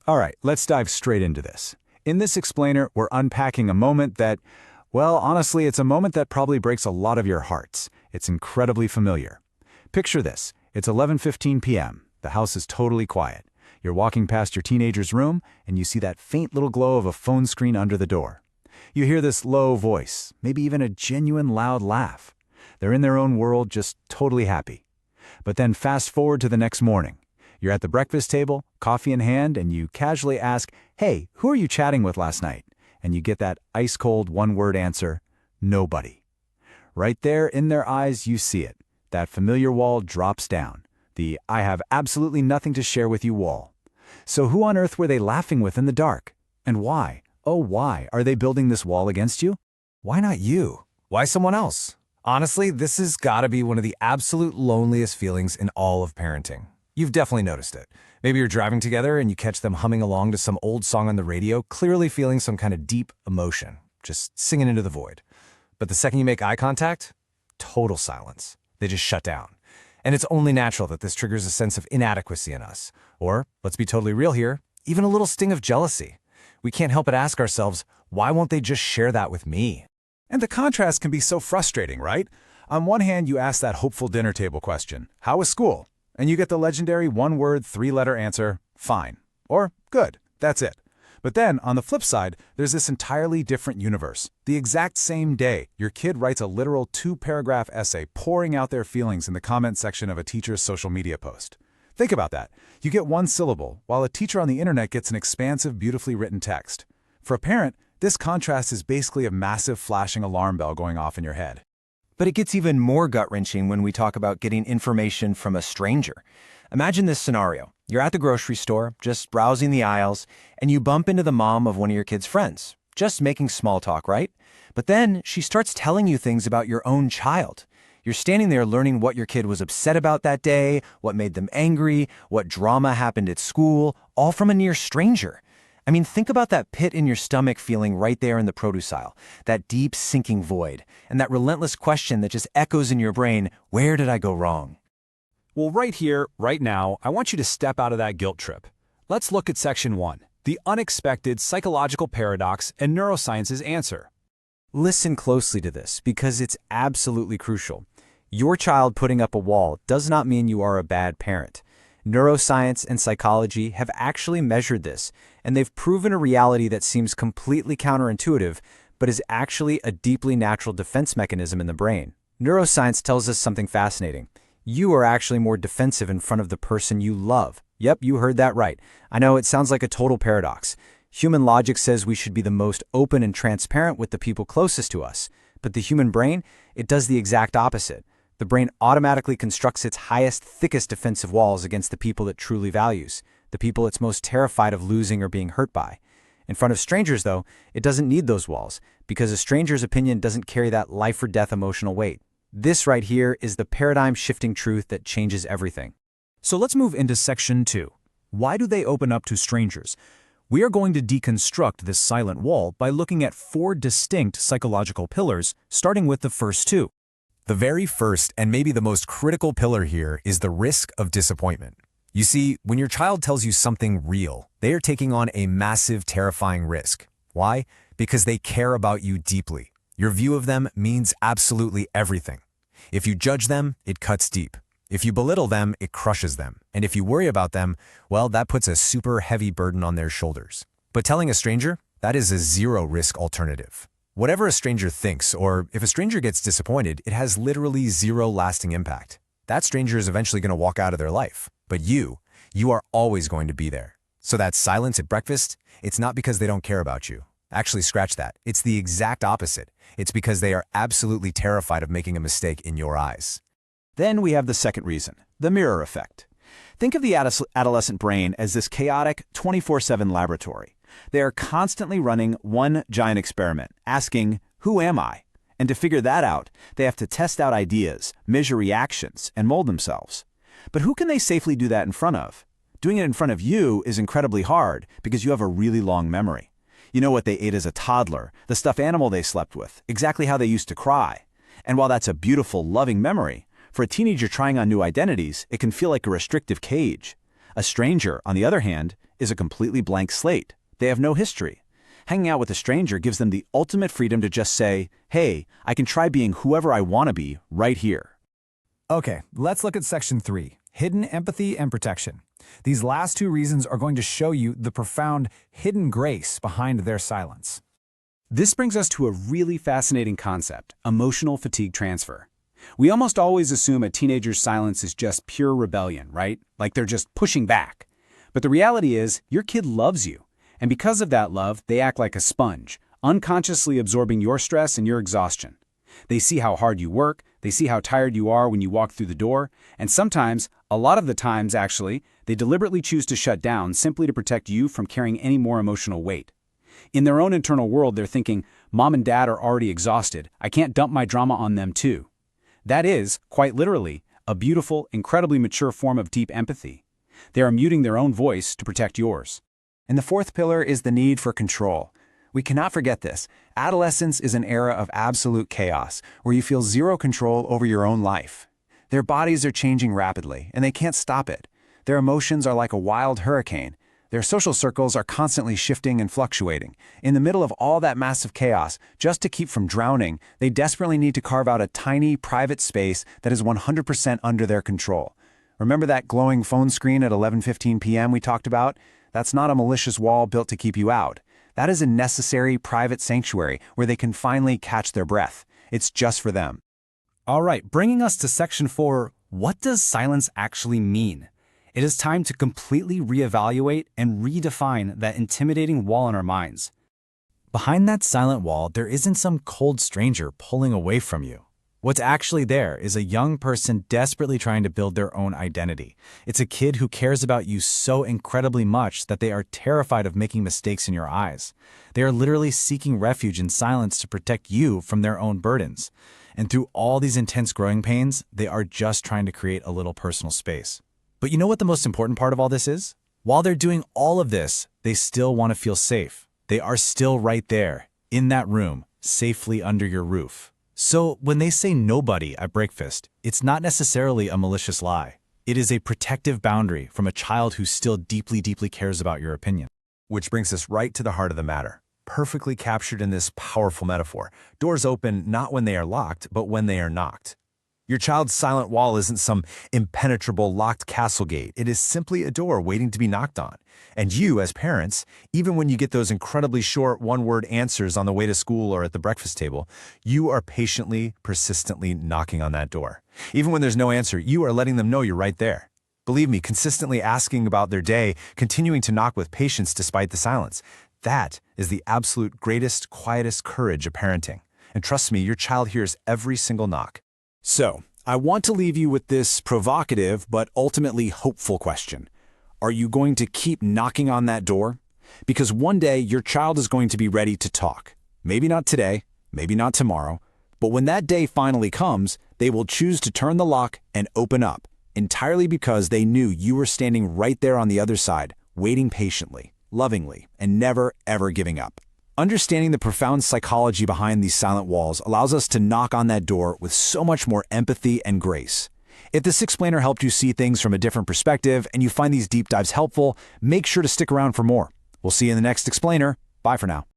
All right, let's dive straight into this. In this explainer, we're unpacking a moment that, well, honestly, it's a moment that probably breaks a lot of your hearts. It's incredibly familiar. Picture this. It's 11:15 p.m. The house is totally quiet. You're walking past your teenager's room, and you see that faint little glow of a phone screen under the door. You hear this low voice, maybe even a genuine loud laugh. They're in their own world, just totally happy. But then fast forward to the next morning. You're at the breakfast table, coffee in hand, and you casually ask, "Hey, who are you chatting with last night?" And you get that ice-cold one-word answer, "Nobody." Right there in their eyes, you see it. That familiar wall drops down. The "I have absolutely nothing to share with you" wall. So who on earth were they laughing with in the dark? And why? Oh, why are they building this wall against you? Why not you? Why someone else? Honestly, this has got to be one of the absolute loneliest feelings in all of parenting. You've definitely noticed it. Maybe you're driving together and you catch them humming along to some old song on the radio, clearly feeling some kind of deep emotion, just singing into the void. But the second you make eye contact, total silence. They just shut down. And it's only natural that this triggers a sense of inadequacy in us. Or, let's be totally real here, even a little sting of jealousy. We can't help but ask ourselves, why won't they just share that with me? And the contrast can be so frustrating, right? On one hand, you ask that hopeful dinner table question, "How was school?" And you get the legendary one-word, three-letter answer, "Fine," or "Good." That's it. But then, on the flip side, there's this entirely different universe. The exact same day, your kid writes a literal two-paragraph essay pouring out their feelings in the comment section of a teacher's social media post. Think about that. You get one syllable, while a teacher on the internet gets an expansive, beautifully written text. For a parent, this contrast is basically a massive flashing alarm bell going off in your head. But it gets even more gut-wrenching when we talk about getting information from a stranger. Imagine this scenario. You're at the grocery store, just browsing the aisles, and you bump into the mom of one of your kid's friends. Just making small talk, right? But then she starts telling you things about your own child. You're standing there learning what your kid was upset about that day, what made them angry, what drama happened at school, all from a near stranger. I mean, think about that pit in your stomach feeling right there in the produce aisle, that deep sinking void, and that relentless question that just echoes in your brain, where did I go wrong? Well, right here, right now, I want you to step out of that guilt trip. Let's look at Section 1, the unexpected psychological paradox and neuroscience's answer. Listen closely to this, because it's absolutely crucial. Your child putting up a wall does not mean you are a bad parent. Neuroscience and psychology have actually measured this, and they've proven a reality that seems completely counterintuitive, but is actually a deeply natural defense mechanism in the brain. Neuroscience tells us something fascinating. You are actually more defensive in front of the person you love. Yep, you heard that right. I know it sounds like a total paradox. Human logic says we should be the most open and transparent with the people closest to us, but the human brain, it does the exact opposite. The brain automatically constructs its highest, thickest defensive walls against the people it truly values, the people it's most terrified of losing or being hurt by. In front of strangers, though, it doesn't need those walls, because a stranger's opinion doesn't carry that life-or-death emotional weight. This right here is the paradigm-shifting truth that changes everything. So let's move into Section 2. Why do they open up to strangers? We are going to deconstruct this silent wall by looking at 4 distinct psychological pillars, starting with the first 2. The very first and maybe the most critical pillar here is the risk of disappointment. You see, when your child tells you something real, they are taking on a massive, terrifying risk. Why? Because they care about you deeply. Your view of them means absolutely everything. If you judge them, it cuts deep. If you belittle them, it crushes them. And if you worry about them, well, that puts a super heavy burden on their shoulders. But telling a stranger, that is a zero-risk alternative. Whatever a stranger thinks, or if a stranger gets disappointed, it has literally zero lasting impact. That stranger is eventually going to walk out of their life. But you are always going to be there. So that silence at breakfast, it's not because they don't care about you. Actually, scratch that. It's the exact opposite. It's because they are absolutely terrified of making a mistake in your eyes. Then we have the second reason, the mirror effect. Think of the adolescent brain as this chaotic 24/7 laboratory. They are constantly running one giant experiment, asking, who am I? And to figure that out, they have to test out ideas, measure reactions, and mold themselves. But who can they safely do that in front of? Doing it in front of you is incredibly hard because you have a really long memory. You know what they ate as a toddler, the stuffed animal they slept with, exactly how they used to cry. And while that's a beautiful, loving memory, for a teenager trying on new identities, it can feel like a restrictive cage. A stranger, on the other hand, is a completely blank slate. They have no history. Hanging out with a stranger gives them the ultimate freedom to just say, hey, I can try being whoever I want to be right here. Okay, let's look at section 3, hidden empathy and protection. These last two reasons are going to show you the profound hidden grace behind their silence. This brings us to a really fascinating concept, emotional fatigue transfer. We almost always assume a teenager's silence is just pure rebellion, right? Like they're just pushing back. But the reality is, your kid loves you. And because of that love, they act like a sponge, unconsciously absorbing your stress and your exhaustion. They see how hard you work, they see how tired you are when you walk through the door, and sometimes, a lot of the times actually, they deliberately choose to shut down simply to protect you from carrying any more emotional weight. In their own internal world, they're thinking, Mom and Dad are already exhausted, I can't dump my drama on them too. That is, quite literally, a beautiful, incredibly mature form of deep empathy. They are muting their own voice to protect yours. And the fourth pillar is the need for control. We cannot forget this. Adolescence is an era of absolute chaos, where you feel zero control over your own life. Their bodies are changing rapidly, and they can't stop it. Their emotions are like a wild hurricane. Their social circles are constantly shifting and fluctuating. In the middle of all that massive chaos, just to keep from drowning, they desperately need to carve out a tiny, private space that is 100% under their control. Remember that glowing phone screen at 11:15 p.m. we talked about? That's not a malicious wall built to keep you out. That is a necessary private sanctuary where they can finally catch their breath. It's just for them. All right, bringing us to section 4, what does silence actually mean? It is time to completely reevaluate and redefine that intimidating wall in our minds. Behind that silent wall, there isn't some cold stranger pulling away from you. What's actually there is a young person desperately trying to build their own identity. It's a kid who cares about you so incredibly much that they are terrified of making mistakes in your eyes. They are literally seeking refuge in silence to protect you from their own burdens. And through all these intense growing pains, they are just trying to create a little personal space. But you know what the most important part of all this is? While they're doing all of this, they still want to feel safe. They are still right there, in that room, safely under your roof. So when they say nobody at breakfast, it's not necessarily a malicious lie. It is a protective boundary from a child who still deeply, deeply cares about your opinion. Which brings us right to the heart of the matter, perfectly captured in this powerful metaphor. Doors open not when they are locked, but when they are knocked. Your child's silent wall isn't some impenetrable locked castle gate. It is simply a door waiting to be knocked on. And you, as parents, even when you get those incredibly short one-word answers on the way to school or at the breakfast table, you are patiently, persistently knocking on that door. Even when there's no answer, you are letting them know you're right there. Believe me, consistently asking about their day, continuing to knock with patience despite the silence. That is the absolute greatest, quietest courage of parenting. And trust me, your child hears every single knock. So, I want to leave you with this provocative but ultimately hopeful question. Are you going to keep knocking on that door? Because one day your child is going to be ready to talk. Maybe not today, maybe not tomorrow, but when that day finally comes, they will choose to turn the lock and open up, entirely because they knew you were standing right there on the other side, waiting patiently, lovingly, and never, ever giving up. Understanding the profound psychology behind these silent walls allows us to knock on that door with so much more empathy and grace. If this explainer helped you see things from a different perspective and you find these deep dives helpful, make sure to stick around for more. We'll see you in the next explainer. Bye for now.